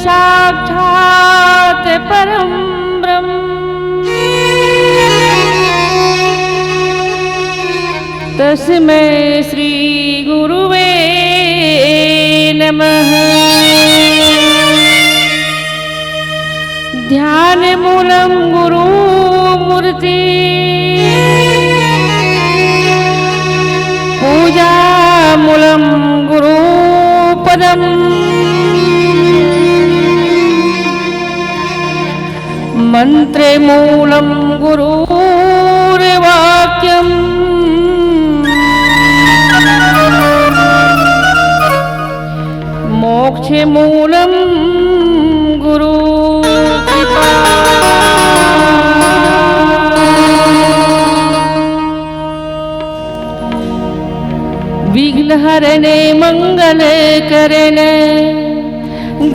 साक्षात् परम ब्रह्म तस्मै श्री गुरुवे नमः। ध्यान मूलम गुरु मूर्ति पूजा मूलम गुरु पदम मंत्रे मूलम गुरुर्वाक्यम मोक्षे मूलम गुरु कृपा। विघ्न हरणे मंगल करने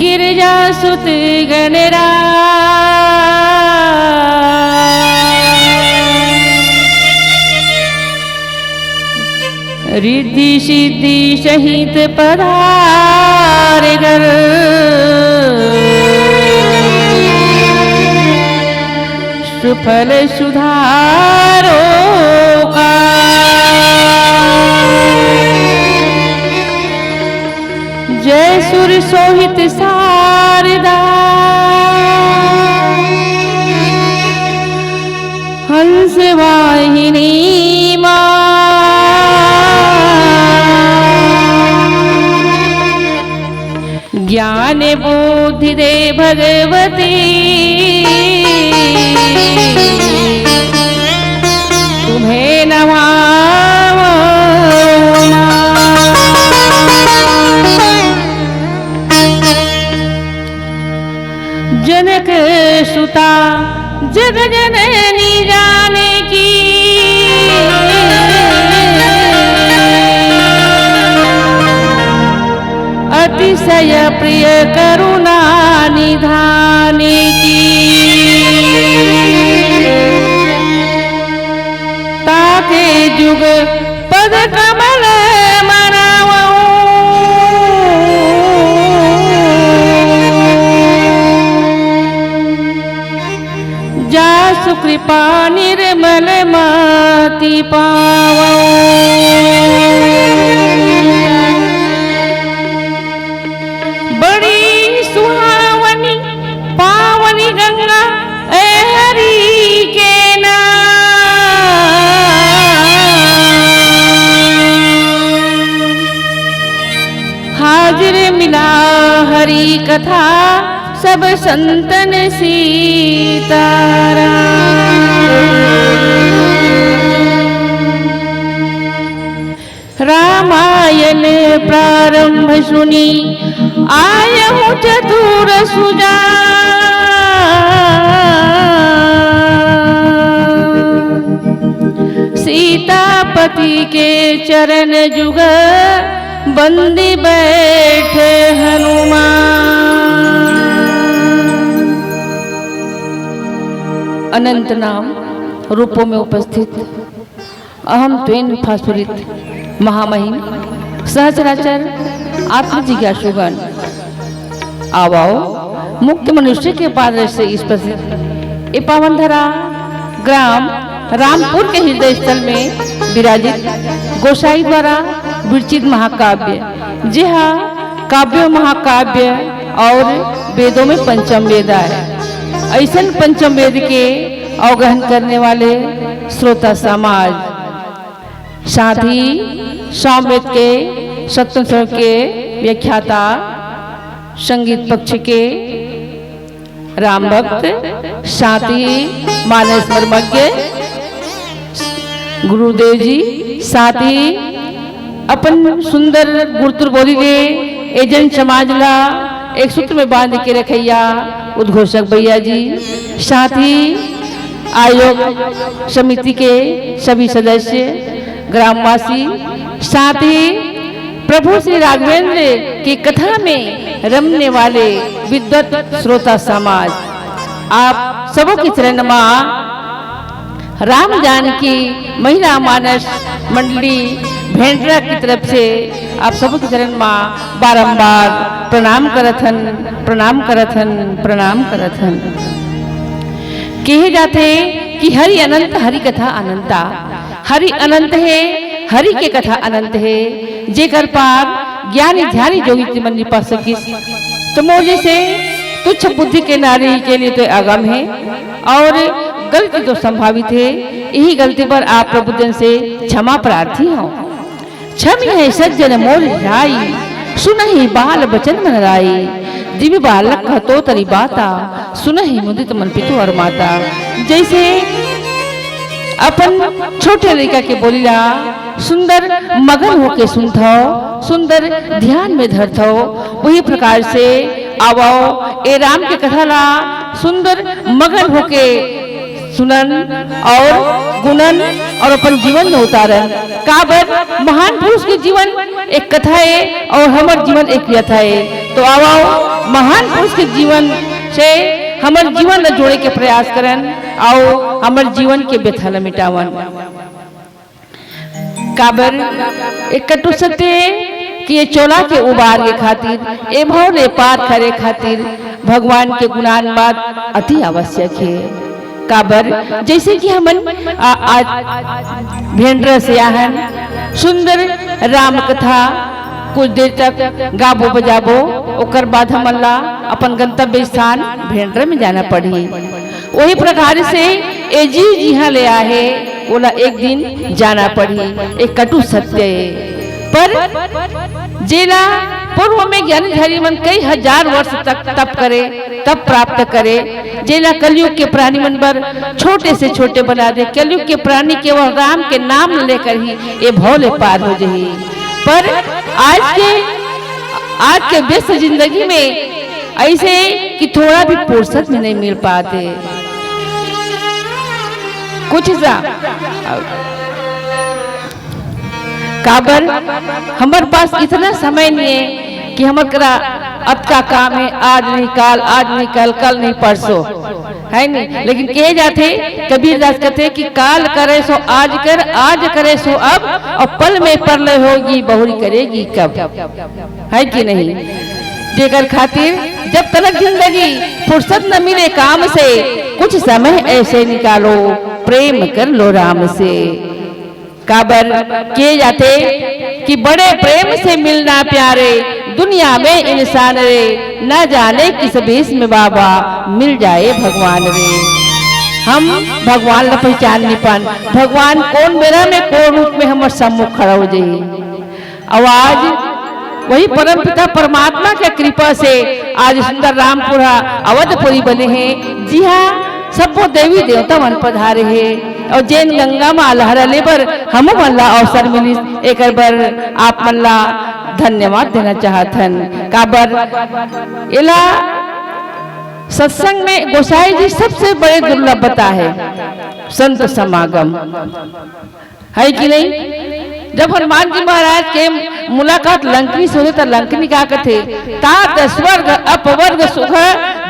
गिरिजा सुत गणराज रिद्धि सिद्धि सहित पधारे घर सुफल सुधारो का। जय सुर सोहित शारदा ने बुद्धि दे भगवती, तुम्हें नमामो जनक सुता जग जननी जाने की, अतिशय प्रिय करुणा निधाने की, ताके जुग पद कमल मनावो, जासु कृपा निर्मल मति पावो। बड़ी सुहावनी पावनी गंगा ए हरि के नाम, हाजिर मिला हरि कथा सब संतन सीताराम। रामायण प्रारंभ सुनी आयहु चतुर सुजान, सीतापति के चरण जुग बंदी बैठे हनुमान। अनंत नाम रूपों में उपस्थित अहम त्वेन फास्फुरित महामहिम सहचराचर आत्मजिज्ञासुगण, आओ मुक्त मनुष्य के पादर से इस प्रसिद्ध ए पावन धरा ग्राम रामपुर के हृदय स्थल में विराजित गोसाई द्वारा विरचित महाकाव्य, जी हाँ, काव्य महाकाव्य और वेदों में पंचम वेद है। ऐसन पंचम वेद के अवगहन करने वाले श्रोता समाज, साथ ही सामवेद के सप्तम के व्याख्याता, संगीत पक्ष के राम भक्त, साथ ही मानस मर्मज्ञ गुरुदेव जी, साथ ही अपन सुंदर गुरुतुर बोली दे एजेंट समाज ला एक सूत्र में बांध के रखैया उद्घोषक भैया जी, साथ ही आयोग समिति के सभी सदस्य, ग्रामवासी, साथ ही प्रभु श्री राघवेंद्र की कथा में रमने वाले विद्वत श्रोता समाज, आप सबों की चरण मां राम जानकी महिला मानस मंडली भेंटरा की तरफ से आप सबों की चरण मां बारंबार प्रणाम करथन, प्रणाम करथन, प्रणाम करथन। कहे जाते कि हरि अनंत हरि कथा अनंता, हरि अनंत है, हरि के कथा अनंत है, जेकर पार ज्ञानी ध्यानी जोगी मन निपा सकिस। तो मोजे से तुच्छ बुद्धि के नारी के लिए तो आगम है और गलती तो संभावित है। यही गलती पर आप प्रभुजन से क्षमा प्रार्थी हो। क्षम है सज्जन मोर राई, सुनहि बाल बचन मन राई, दिव्य बालक कहतो तरी बाता, सुनहि मुदित मन पितु और माता। जैसे अपन छोटे लड़का के बोलिला सुंदर मगन होके सुनथो, सुंदर ध्यान में धरथो, वही प्रकार से आवो ए राम के कथा ला सुंदर मगन होके सुनन और गुणन और अपन जीवन में उतारन। काबर महान पुरुष के जीवन एक कथा है और हमार जीवन एक व्यथा है। तो आओ महान पुरुष के जीवन से हमार जीवन न जोड़े के प्रयास करन, आओ हमार जीवन के व्यथा ला मिटावन। काबर एक कटु सत्य है कि ये चोला के उबार के खातिर, ए भाव ने पार करे खातिर भगवान के गुणान बात अति आवश्यक है। काबर जैसे कि हमन आज भेंडरा से आहन सुंदर राम कथा कुछ देर तक गाबो बजाबो, ओकर बाद हमन ला अपन गंतव्य स्थान भेंडरा में जाना पड़ी। वही प्रकार से ए जी जिहाँ ले आहे बोला एक दिन जाना पड़ी। एक कटु सत्य है पर जेला पूर्व में ज्ञानी ध्यानी मन कई हजार वर्ष तक तप करे, तप प्राप्त करे, जेला कलयुग के प्राणी मन पर छोटे से छोटे बना दे। कलयुग के प्राणी केवल राम के नाम लेकर ही ये भौले पार हो जाही। पर आज के व्यस्त जिंदगी में ऐसे कि थोड़ा भी फुर्सत में नहीं मिल पाते। कुछ सा काबर हमारे पास इतना समय नहीं है कि हम करा अब का काम है, आज नहीं काल, आज नहीं कल नहीं परसों, है नहीं। लेकिन कहे जाते कबीर दास कहते कि काल करे सो आज कर, आज करे सो अब, और पल में परलय होगी बहुरी करेगी कब, है कि नहीं। जेकर खातिर जब तक जिंदगी फुर्सत न मिले काम से, कुछ समय ऐसे निकालो प्रेम कर लो राम से। काबर किए जाते कि बड़े प्रेम से मिलना प्यारे, दुनिया में इंसान रे, न जाने किस भेष में बाबा मिल जाए भगवान रे। हम भगवान न पहचान नहीं पान, भगवान कौन मेरा में कौन रूप में हमारे सम्मुख खड़ा हो जाए। आवाज वही परम पिता परमात्मा के कृपा से आज सुंदर रामपुरा अवधपुरी बने हैं। जी हाँ, सब वो देवी देवता मन पधारे हैं, और जैन गंगा माँ लहराले पर हम मल्ला अवसर मिली एक बार आप मल्ला धन्यवाद देना चाहतन। काबर इला सत्संग में गोसाई जी सबसे बड़े दुर्लभता है संत समागम, है कि नहीं। जब हनुमान जी महाराज के मुलाकात लंकनी से होते तो लंकनी क्या कहते, तात स्वर्ग अपवर्ग सुख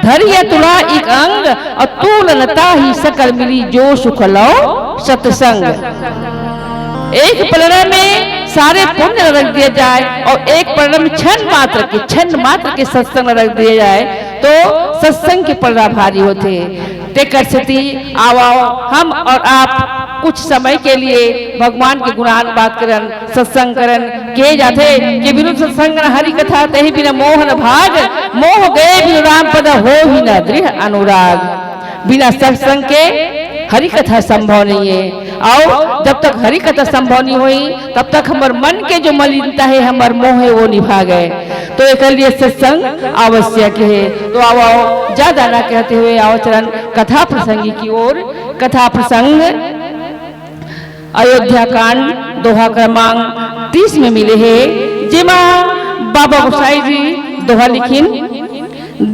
धरिय तुला एक अंग, और तुलनता ही सकल मिली जो सुख लो सत्संग। एक प्रण में सारे पुण्य रख दिया जाए, और एक प्रण में क्षण मात्र के सत्संग रख दिया जाए, तो सत्संग के पलड़ा भारी होते। तेकर सती आओ हम और आप कुछ समय के लिए भगवान के गुणान बात करन, सत्संग करन। के जाते कि बिनु सत्संग न हरि कथा तही बिना मोहन भाग, मोह गए बिनु राम पद हो ही न दृढ़ अनुराग। बिना सत्संग के हरि कथा संभव नहीं है, और जब तक हरि कथा संभव नहीं हुई तब तक हमारे मन के जो मलिनता है, हमारे मोह है, वो निभा गए। तो एक लिए सत्संग आवश्यक है। तो आओ ज्यादा ना कहते हुए आओ चरण कथा प्रसंगी की ओर। कथा प्रसंग अयोध्या कांड दोहा क्रमांक 30 में मिले हैं, जिमा बाबा गोसाई जी दोहा लिखिन।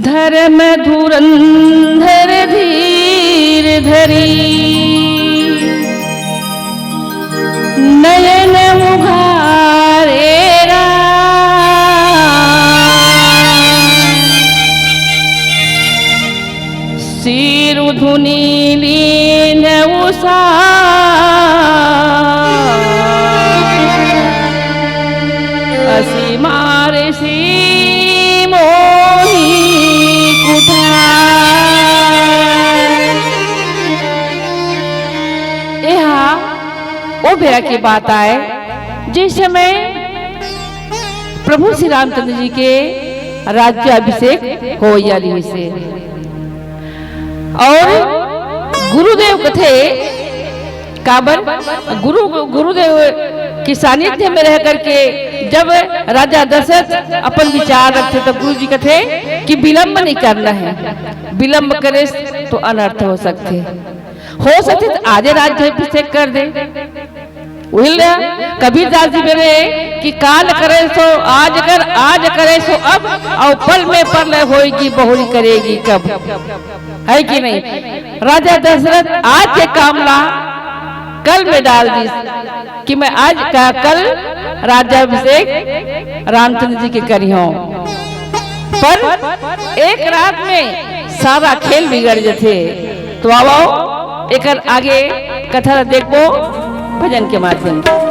धर्म धुरंधर धीर धरी, नयन उघारे सिर धुनी लीन उषा, असीमार सी मोही कुठार। यहाँ वो बेरा की बात आए जिस समय प्रभु श्री रामचंद्र जी के राज्याभिषेक हो याली से, और गुरुदेव कथे काबर गुरुदेव की सानिध्य में रह करके जब राजा दशरथ अपन विचार रखते तो गुरु जी कथे कि विलंब नहीं करना है, विलंब करे तो अनर्थ हो सकते तो आधे राज्याभिषेक कर दे। कबीर दास जी बोले कि काल करे सो आज कर, आज करे सो अब, और पल में परलय होएगी बहुरी करेगी कब, है कि नहीं। राजा दशरथ आज के कामला कल में डाल दी कि मैं आज का कल राज्याभिषेक रामचंद्र जी के करी हूं, पर एक रात में सारा खेल बिगड़ जाते। तो आओ एक आगे कथा देखो भजन के माध्यम से।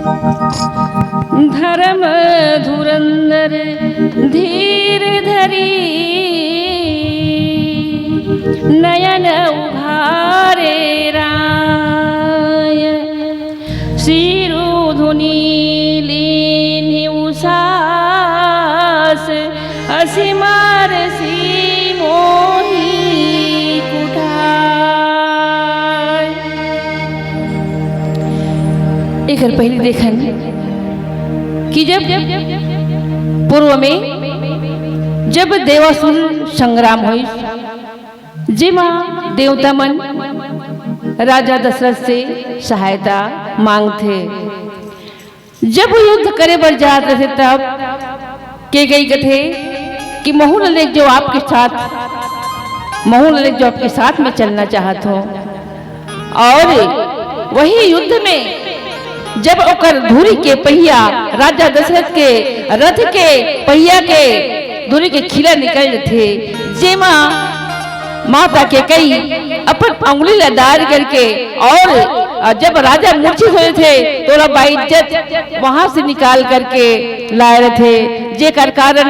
धर्म धुरंधर धीर धरी नयन उभारे राय सिरु धुनी लीनि उसास असीमार सी मोही कुठाय। एक पहले देखन कि जब पूर्व में जब देवासुर संग्राम हुई जिमा देवता मन राजा दशरथ से सहायता मांगते, जब वो युद्ध करे बर जाते थे तब के गई कथे कि महूललेख जो आपके साथ में चलना चाहत हो। और वही युद्ध में जब ओकर धुरी के पहिया राजा दशरथ के रथ के पहिया के धुरी के खिला निकल थे, जेमा माता के कई अपन अंगुली लदार करके और जब राजा मूर्छित हुए थे तो बाइज्जत वहां से निकाल करके लाए रहे थे, जे कर कारण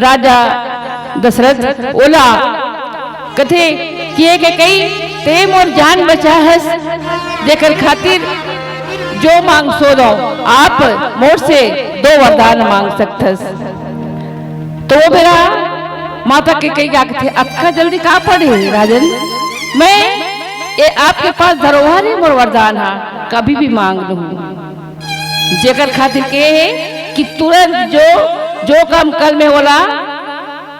राजा दशरथ ओला कथे किए के कई ते मोर जान बचा हस, जेकर खातिर जो मांग सो दो, आप मोर से 2 वरदान मांग सकथस। तो वो मेरा माता के कई क्या थे, अक्का जल्दी का पड़े राजन, मैं ये आपके पास धरोहर है मोर वरदान हा, कभी भी मांग लूं। जेकर खातिर के है कि तुरंत जो काम कल में होला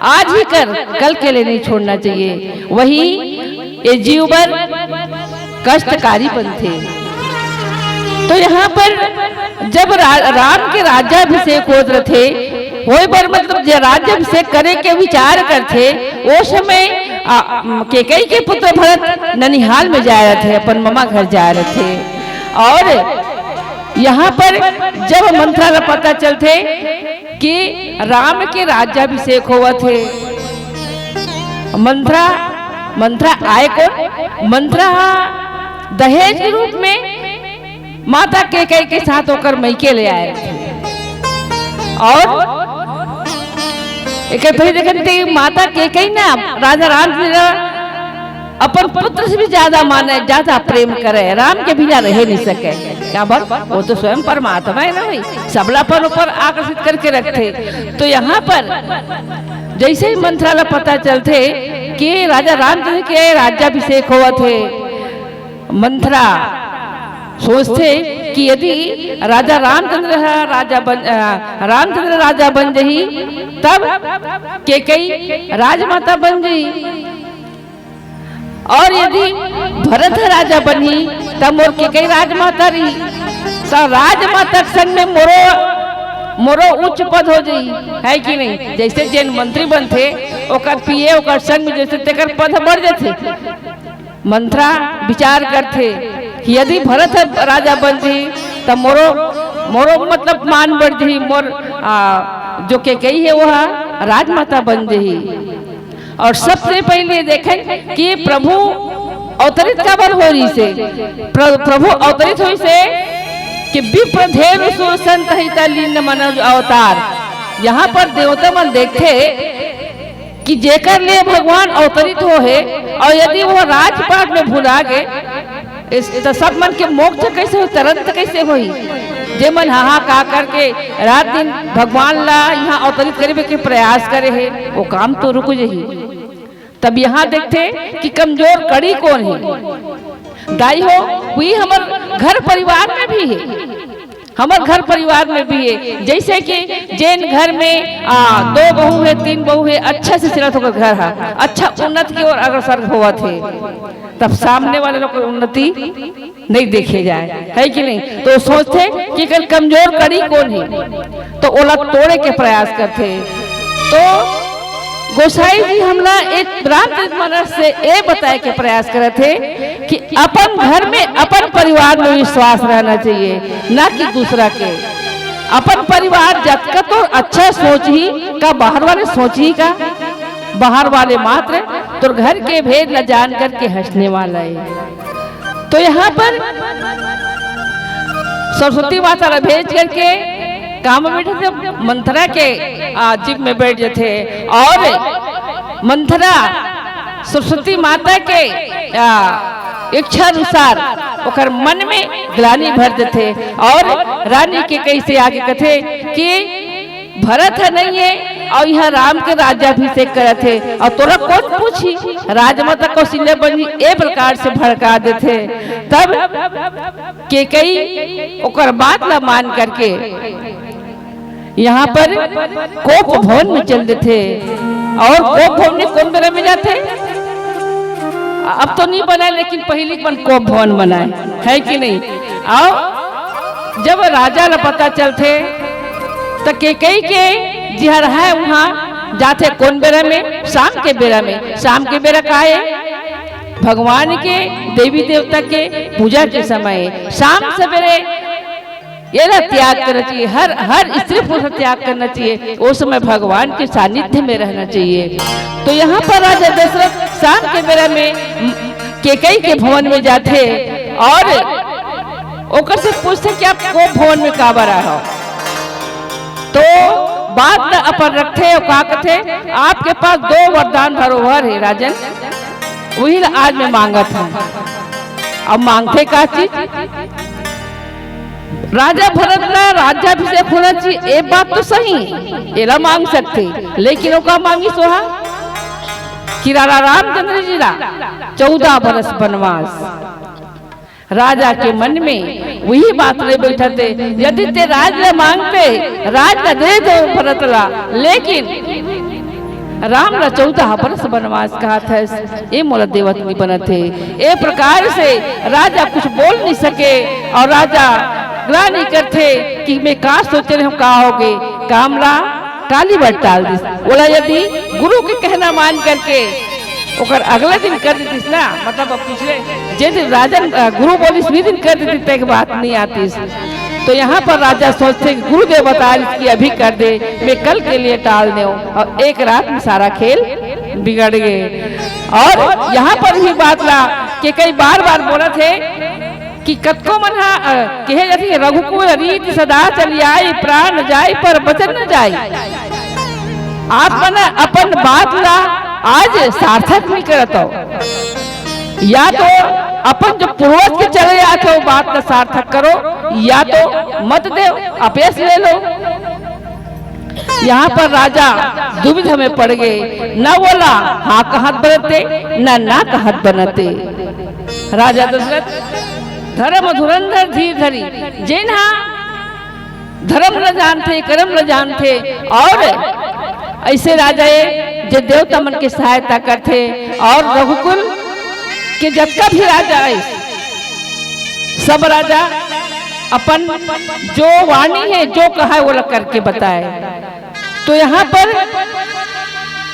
आज ही कर, कल के लिए नहीं छोड़ना चाहिए। वही ये जीवन कष्टकारी बनते। तो यहाँ पर जब राम के राज्याभिषेक होत रहे होए पर मतलब राज्याभिषेक करे के विचार करते, वो समय केकई के पुत्र भरत ननिहाल में जा रहे थे, अपन ममा घर जा रहे थे। और यहाँ पर जब मंत्रा का पता चलते कि राम के राज्याभिषेक हुआ थे, मंत्रा आए को मंत्रा दहेज के रूप में माता केकई के साथ होकर मैके ले आए थे। और एक फिर देखते माता केकई ना राजा राम अपन पुत्र से भी ज्यादा माने, ज्यादा प्रेम करे, राम के बिना रह नहीं सके। क्या बात, वो तो स्वयं परमात्मा है ना भाई, सबला पर ऊपर आकर्षित करके रखते। तो यहाँ पर जैसे ही मंत्रा ला पता चलते कि राजा रामचंद्र के राज्याभिषेक हुआ थे, मंत्रा सोचते कि यदि राजा रामचंद्र राजा बन जही तब केकई राजमाता बन जही, और यदि भरत राजा बनी तब मोर केकई राजमाता रही। राजमाता संग में मोरो उच्च पद हो जाई, है कि नहीं। जैसे जैन मंत्री बनते ओकर पीए ओकर संग में जैसे तेकर पद बढ़ जाते। मंत्रा विचार करते कि यदि भरत राजा बन जी तब मोरो मतलब मान बढ़ जी, मोर जो केकई है वह राजमाता बन जी। और सबसे पहले देखें कि प्रभु अवतरित कबर हो रही से, प्रभु अवतरित हुई से कि विप्रधेनु सुरसंत हिता लीन मन अवतार। यहाँ पर देवता मन देखते कि जेकर लिए भगवान अवतरित हो है, और यदि वो राजपाट में भुला गए तो सब मन के मोक्ष कैसे हो, तुरंत कैसे होई। जे मन हाहाकार करके रात दिन भगवान ला यहाँ अवतरित करे के प्रयास करे है, वो काम तो रुक जाही। तब यहाँ देखते कि कमजोर कड़ी कौन है, दाई हो हुई हमार घर परिवार में भी है, हमारे घर परिवार में भी है। जैसे कि जैन घर में 2 बहू है 3 बहू है, अच्छा से चलत होकर घर है, अच्छा उन्नत की ओर अग्रसर हुआ थे, तब सामने वाले लोग को उन्नति नहीं देखे जाए, है कि नहीं। तो सोचते कि कल कमजोर कड़ी कौन है, तो ओला तोड़े के प्रयास करते। तो गोसाई जी हमला एक रामचरितमानस से ये बताए के प्रयास करे थे कि अपन घर में अपन परिवार में विश्वास रहना चाहिए, ना कि दूसरा के। अपन परिवार जब का तो अच्छा सोच ही का, बाहर वाले सोच ही का, बाहर वाले मात्र तो घर के भेद न जान करके हंसने वाला है। तो यहाँ पर सरस्वती माता ने भेज करके काम में बैठे थे, मंथरा के जीप में बैठ थे और मंथरा सरस्वती माता के इच्छा अनुसार ओकर मन में ग्लानि भर देते और रानी के कैसे आगे कथे कि भरत है नहीं है और यहाँ राम के राज्याभिषेक करे थे और तोरा कौन पूछी, राजमाता कौशल्या बनी ए प्रकार से भड़का देते। तब के कई ओकर बात न मान करके यहाँ पर कोप भवन में चल देते और कोप भवन में कौन बेरा में जाते, अब तो नहीं बनाए लेकिन पहले कौन कोप भवन बनाए है कि नहीं। और जब राजा न पता चलते तो कई के जिहर है वहाँ जाते कौन बेरा में, शाम के बेरा में। शाम के बेरा का है भगवान के देवी देवता के पूजा के समय शाम सवेरे ये ना त्याग करना चाहिए, हर स्त्री पुरुष त्याग करना चाहिए, उस समय भगवान के सानिध्य में रहना चाहिए। तो यहाँ पर राजा दशरथ शाम के बेरा में केकई के भवन में जाते और ओकर से पूछते कि आप को भवन में का बरा हो, तो बात न अपन रखते और का कहते आपके पास 2 वरदान धरोहर है राजन, वही आज में मांगत है। अब मांगते का चीज, राजा भरत का राज्याभिषेक होना चाहिए, एक बात तो सही एला मांग सकते, लेकिन वो का मांगी सोहा कि रामचंद्र जी रा 14 बरस वनवास। राजा के मन में वही बात ले बैठा थे, यदि ते राज ले मांगते राज न दे दो भरत ला, लेकिन राम ला 14 बरस वनवास कहा था, ये मोला देवत नहीं बना थे। ए प्रकार से राजा कुछ बोल नहीं सके और राजा ग्लानि करते कि मैं का सोचे रहे का होगे, कामला काली बट टाल दिस बोला, यदि गुरु के कहना मान करके ओकर अगला दिन कर देतीस ना, मतलब पिछले जे दिन राजा गुरु बोलिस वी दिन कर देती तक बात नहीं आती। तो यहाँ पर राजा सोचते गुरुदेव बता कि अभी कर दे, मैं कल के लिए टाल दे, और एक रात में सारा खेल बिगड़ गए। और यहाँ पर भी बात ला कि कई बार बार बोला थे कि कतको मना कहे जाती रघुकुल रीत सदा चली आई, प्राण जाए पर वचन न जाए। आप मना अपन बात ला आज सार्थक नहीं करत हो, या तो अपन जो पूर्वज के चले आते हो बात का सार्थक करो, या तो मत दे अपेस ले लो। यहाँ पर राजा दुविधा में पड़ गए, न बोला हाँ कहत बनते ना कहत बनते। राजा दशरथ धर्म धुरंधर धीर धरी, जिन्हा धर्म न जानते कर्म न जानते, और ऐसे राजा जो देवता मन की सहायता करते और रघुकुल के जतका भी राजा है सब राजा अपन जो वाणी है जो कहा है वो करके बताए। तो यहाँ पर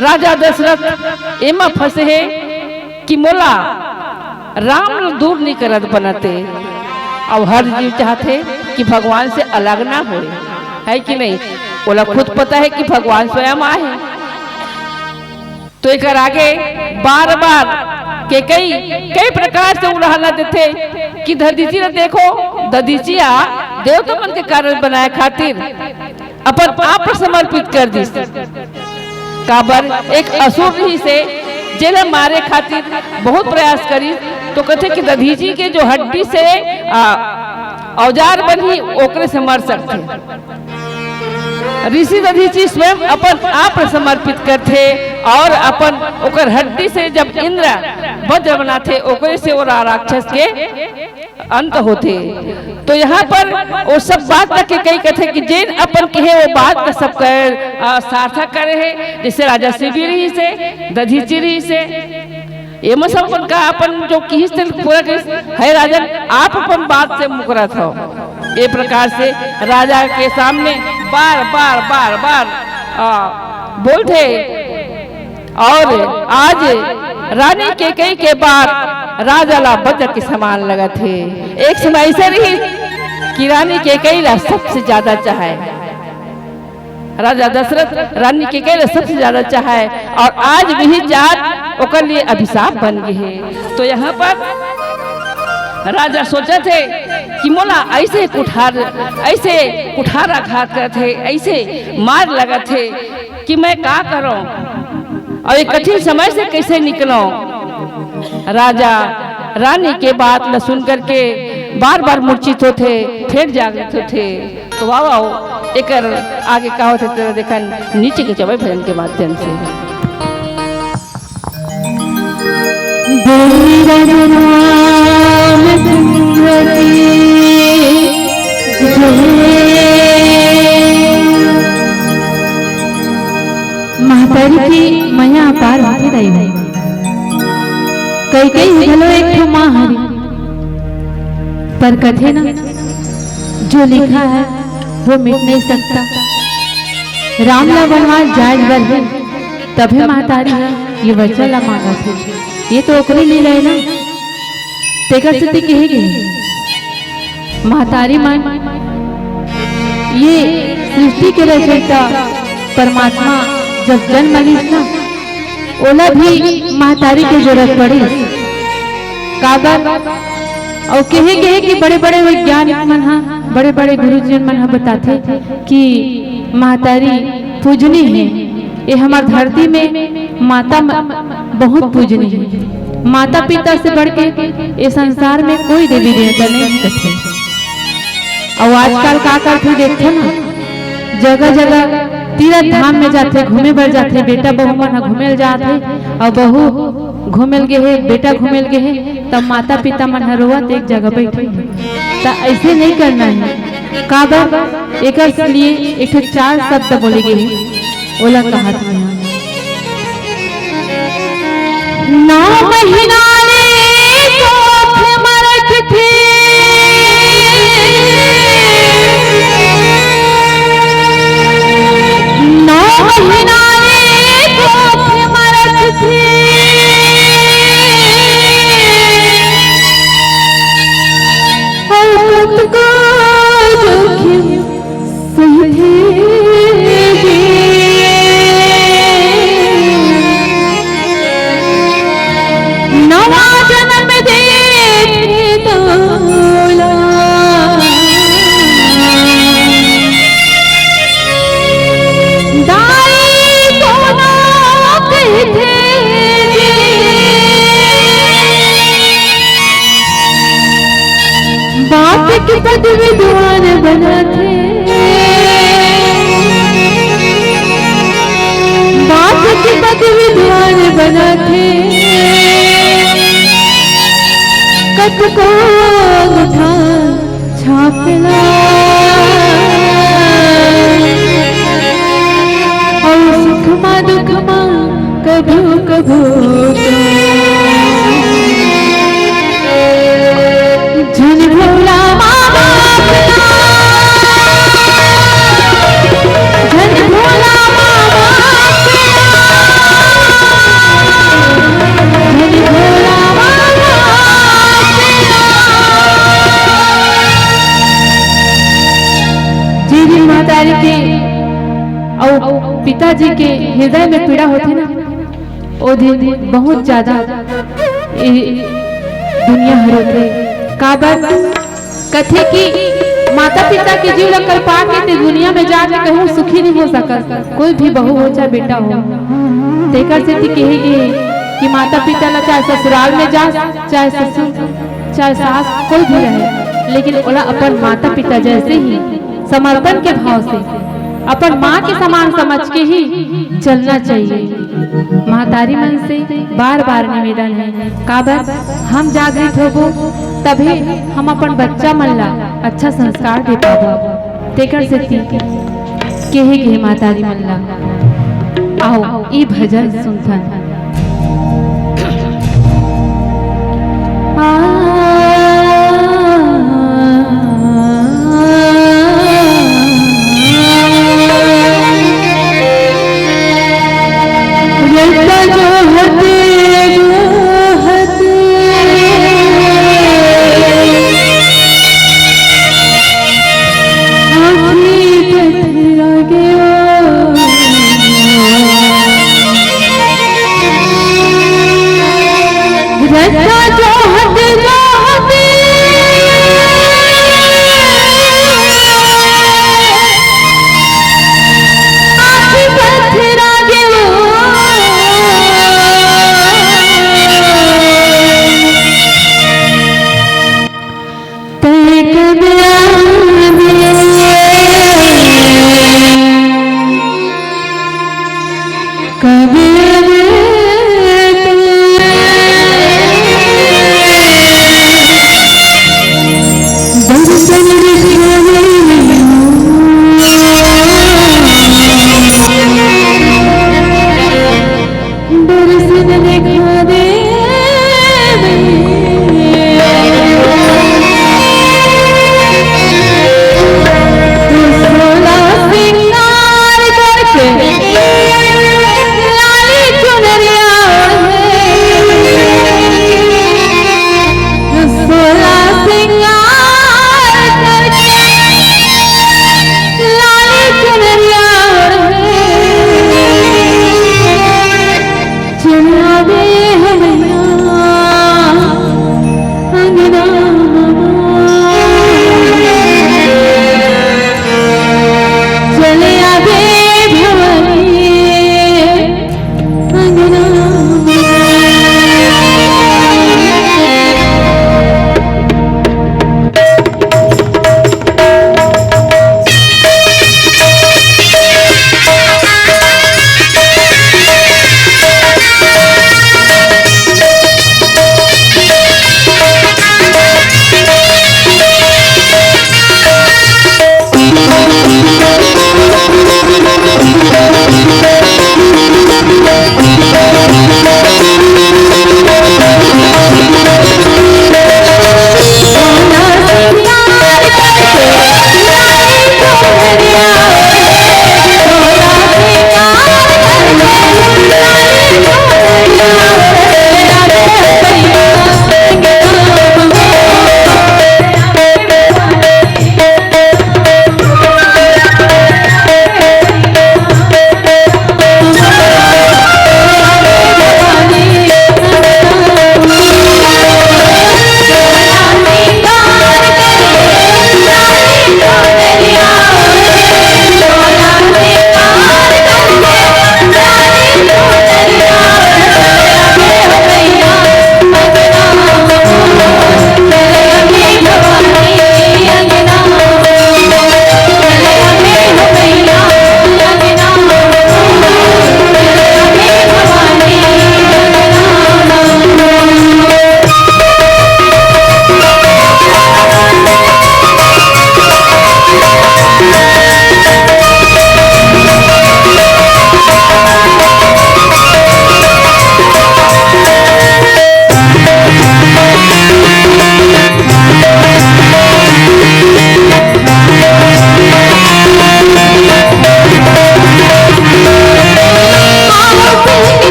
राजा दशरथ एमा फंसे है कि मोला राम दूर नहीं करत बनते, और हर जीव चाहते कि भगवान से अलग ना हो, है कि नहीं। बोला खुद पता है कि भगवान स्वयं आए, तो एक आगे बार बार के कई प्रकार से उड़ाना देते कि दधीची ने देखो, दधीचिया देवता मन के कारण बनाए खातिर अपन आप समर्पित कर दी। काबर एक असुर ही से जेला मारे खातिर बहुत प्रयास करी, तो कहते कि दधीची के जो हड्डी से औजार बनी ओकरे से मर सकते। ऋषि दधीची स्वयं अपन आप समर्पित करते और अपन ओकर हड्डी से जब इंद्र वज्र बनाते ओकरे से और राक्षस के अंत होते। तो यहाँ पर वो सब बात के कई कहते कि जिन अपन कहे वो बात का सब कर सार्थक करे है, जैसे राजा शिवी रही से दधीची रही से ये सब का अपन जो किस पूरा है राजन आप अपन बात से मुकरत हो। ये प्रकार से राजा के सामने बार बार बार बार बोलते, और आज रानी के कई के बाद राजा ला वज्र के समान लगा थे। एक समय ऐसे रही कि रानी के कई ला सबसे ज्यादा चाहे, राजा दशरथ रानी के कई ला सबसे ज्यादा चाहे, और आज भी जात ओकर लिए अभिशाप बन गए है। तो यहाँ पर राजा सोचे थे कि मोला ऐसे कुठार आघात करते, ऐसे मार लगा थे कि मैं क्या करूं और एक कठिन समय से कैसे निकलूं। राजा रानी के बात न सुन करके बार बार मूर्छित होते, फिर जागृत होते। तो वाह एक आगे का होते तो देखा नीचे के चौबे भजन के माध्यम से। महातारी की मया अपार होती रही। कई कई घलो एक ठो माँ हरी, पर कथे ना जो लिखा है वो मिट नहीं सकता। राम ला वनवास जायज बर है, तभी महातारी है ये वचन ला मांगा थे। ये तो ओकरे लीला है ना, तेकर से कहेगी महातारी मन ये सृष्टि के रचयिता परमात्मा जब जन्म लिस ना, ओला भी महातारी की जरूरत पड़ी। काबर और कहे कि बड़े बड़े वैज्ञानिक मन हा, बड़े बड़े गुरुजन मन हा बताते कि महातारी पूजनी है। ये हमार धरती में माता बहुत पूजनी है। माता पिता से बढ़ के ये संसार में कोई देवी देवता नहीं करते। और आजकल का करते देखते ना, जगह जगह तीर्थ धाम में जाते, घूमे बर जाते, बेटा बहू मन घूमेल जाते और बहू घूमेल गे है, बेटा घूमेल गे है, तब माता पिता मन रोवत एक जगह बैठे। तो ऐसे नहीं करना है। काबर एक लिए एक 4 शब्द बोले गए ओला कहा था 9 महीना थे 9 महीना थे के पद विद्वान बना थे, बाप के पद विद्वान बना थे। कत को उठा छापला और सुखमा दुखमा कभू कभू झन भोला के और पिताजी के हृदय में पीड़ा होती ना, वो दिन बहुत ज्यादा दुनिया हरोते। काबर कथे कि माता पिता के जीव लग कर पाके ते दुनिया में जाके कहूँ सुखी नहीं हो सका। कोई भी बहू हो चाहे बेटा हो, तेकर से कहेगी कि माता पिता ला चाहे ससुराल में जा, चाहे ससुर चाहे सास कोई भी रहे, लेकिन ओला अपन माता पिता जैसे ही समर्पण के भाव से अपन माँ के समान समझ के ही चलना चाहिए। महातारी मन से बार बार निवेदन है, काबर हम जागृत होबो तभी हम अपन बच्चा मन ला अच्छा संस्कार दे पाबो। तेकर से कहे महातारी मन ला आओ ई भजन सुनथन।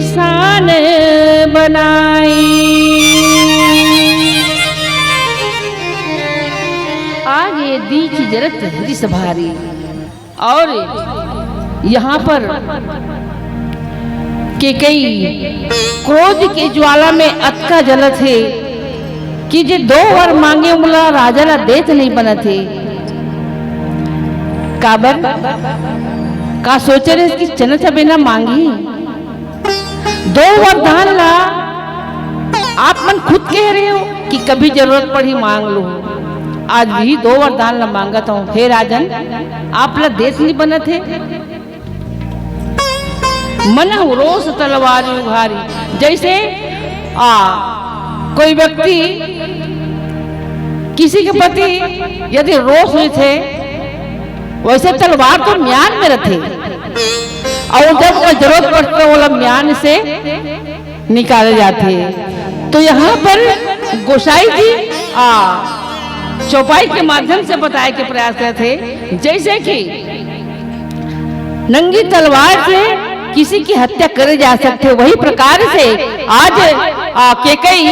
शान बनाई। आगे दीखी जरत हृदय भारी। और यहाँ पर कैकेयी क्रोध के ज्वाला में अतका जलत है कि जे 2 वर मांगे मुला राजा ला देत नहीं बना थे। काबर का सोचे रहे कि चना बिना मांगी 2 वरदान ला आप मन खुद कह रहे हो कि कभी जरूरत पड़ी मांग लो। आज भी 2 वरदान ला मांगत हूँ। हे राजन, आप ला देश नहीं बना थे। मन रोष तलवार उघारी। जैसे कोई व्यक्ति किसी के प्रति यदि रोष हुए थे, वैसे तलवार तो म्यान में रखे और जब जरूरत पड़ती वो म्यान से निकाले जाते। तो यहाँ पर गोसाई जी चौपाई के माध्यम से बताए के प्रयास करते थे। जैसे कि नंगी तलवार से किसी की हत्या करे जा सकते, वही प्रकार से आज कैकेयी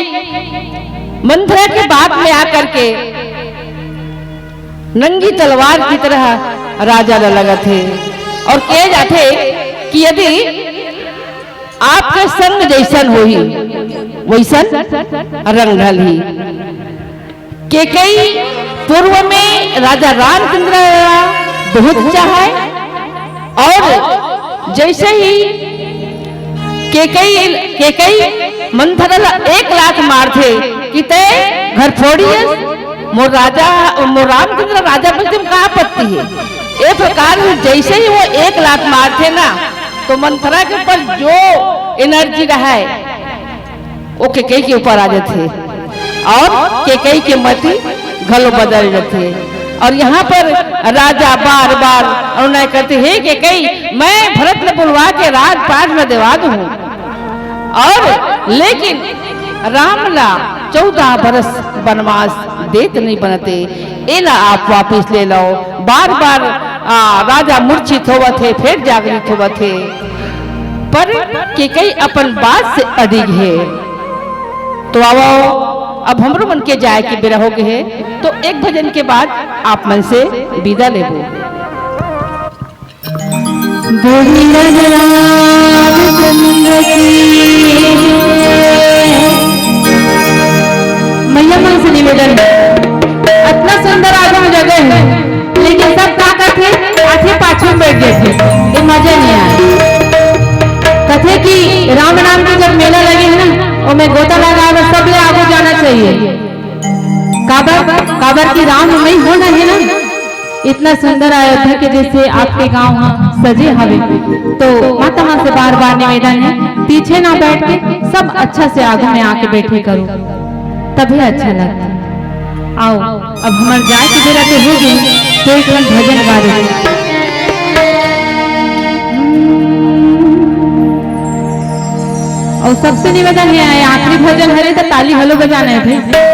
मंथरा के बात में आकर के नंगी तलवार की तरह राजा न लगा थे और कहे जाते कि यदि आपके संग जैसन होई वैसन रंग ढली। कैकेयी पूर्व में राजा रामचंद्र बहुत चाहे और जैसे ही कैकेयी मंथरा 1 लाख मार थे कि ते घर फोड़िए मोर रामचंद्र राजा पर तुम कहाँ पत्ती है। ये प्रकार जैसे ही वो 1 लाख मार थे ना, तो मंथरा के ऊपर जो एनर्जी रहा है वो कैकेयी के ऊपर आ जाते और कैकेयी के मति घलो बदल जाते। और यहाँ पर राजा बार बार अनुनय करते हैं कि कैकेयी मैं भरत ने बुलवा के राजपाट में दिवा दूं, और लेकिन रामला 14 बरस वनवास देत नहीं बनते। एला आप वापिस ले लो। बार बार राजा मूर्छित होवत थे, फिर जागृत होवत थे, पर कैकेयी अपन बात से अडिग है। तो आओ अब हमरो मन के जाए के बेरा हो गए है, तो एक भजन के बाद आप मन से विदा लेबो। मैया मन से निवेदन, इतना सुंदर आगम जगह है, लेकिन सब ताकत है आगे पाछू बैठ गए थे, ये मजा नहीं आया। कथे कि राम नाम के जब मेला लगे है ना, और मैं गोता लगा सब ले आगे जाना चाहिए। काबर की राम में होना है ना। इतना सुंदर अयोध्या के जैसे आपके गांव सजे हवे, तो माता माँ से बार बार निवेदन है पीछे ना बैठ के सब अच्छा से आगे में आके बैठे करो, तभी अच्छा लगता। आओ अब हमारे जाए की बेरा के हो गई, तो एक भजन गा रहे। और सबसे निवेदन है आखिरी भजन हरे तो ताली हलो बजाना है भाई।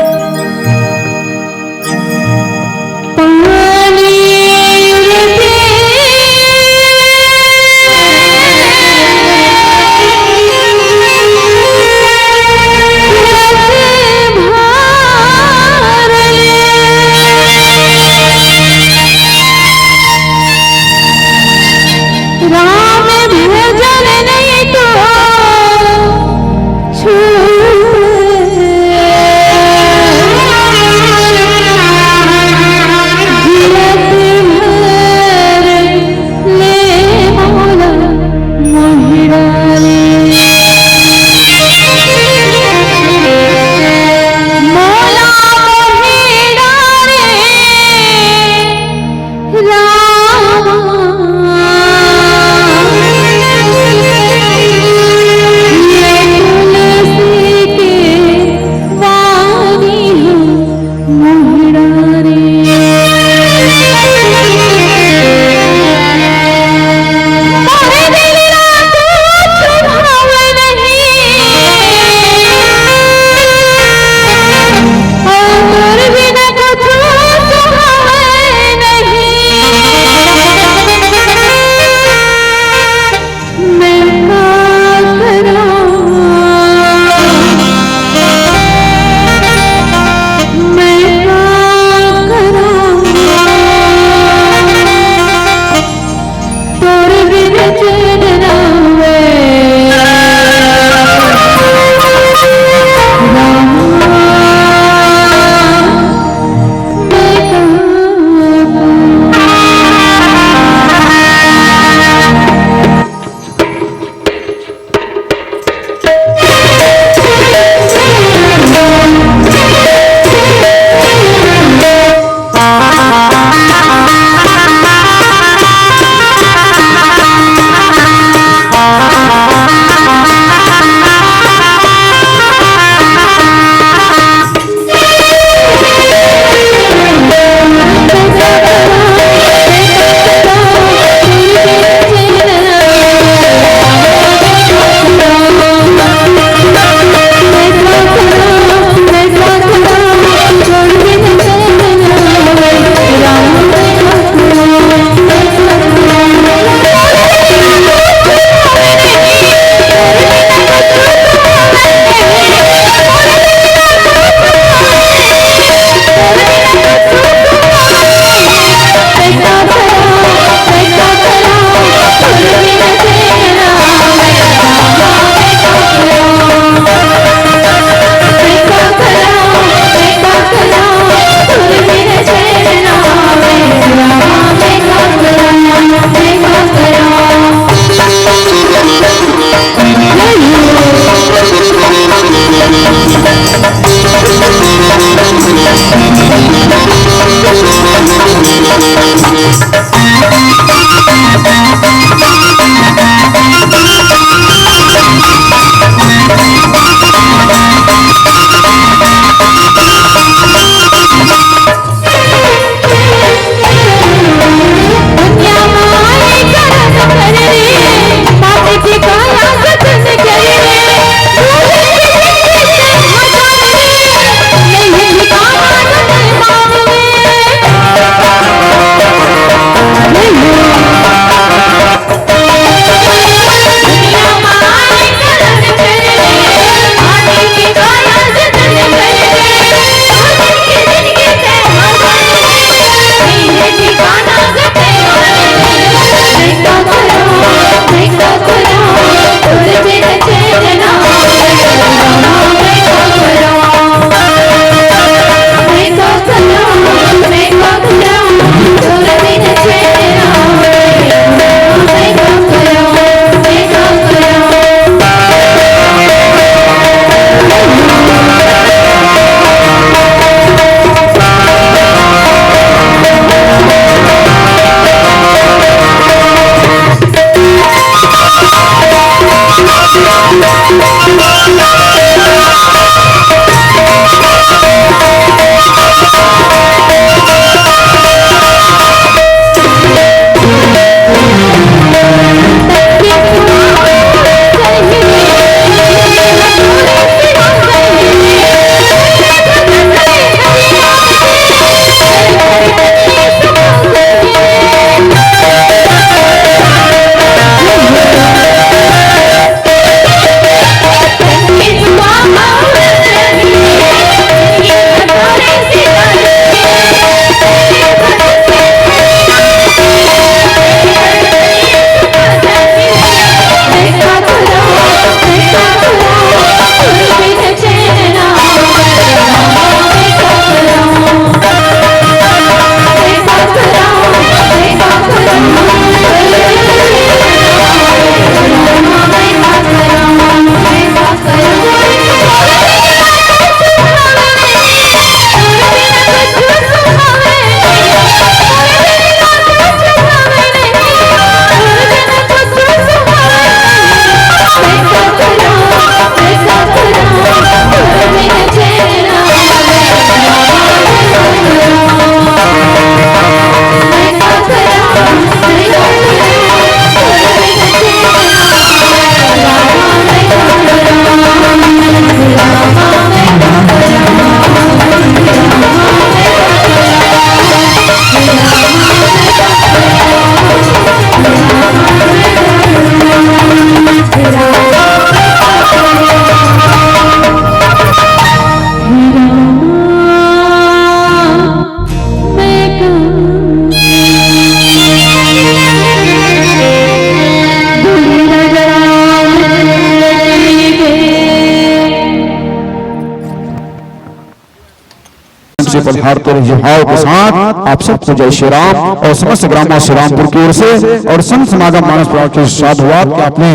से पधारते रहिए भाव के साथ आप सबको जय श्री राम और समस्त ग्राम श्री रामपुर की ओर से और संत समागम मानस प्रभाव के साधुवाद के अपने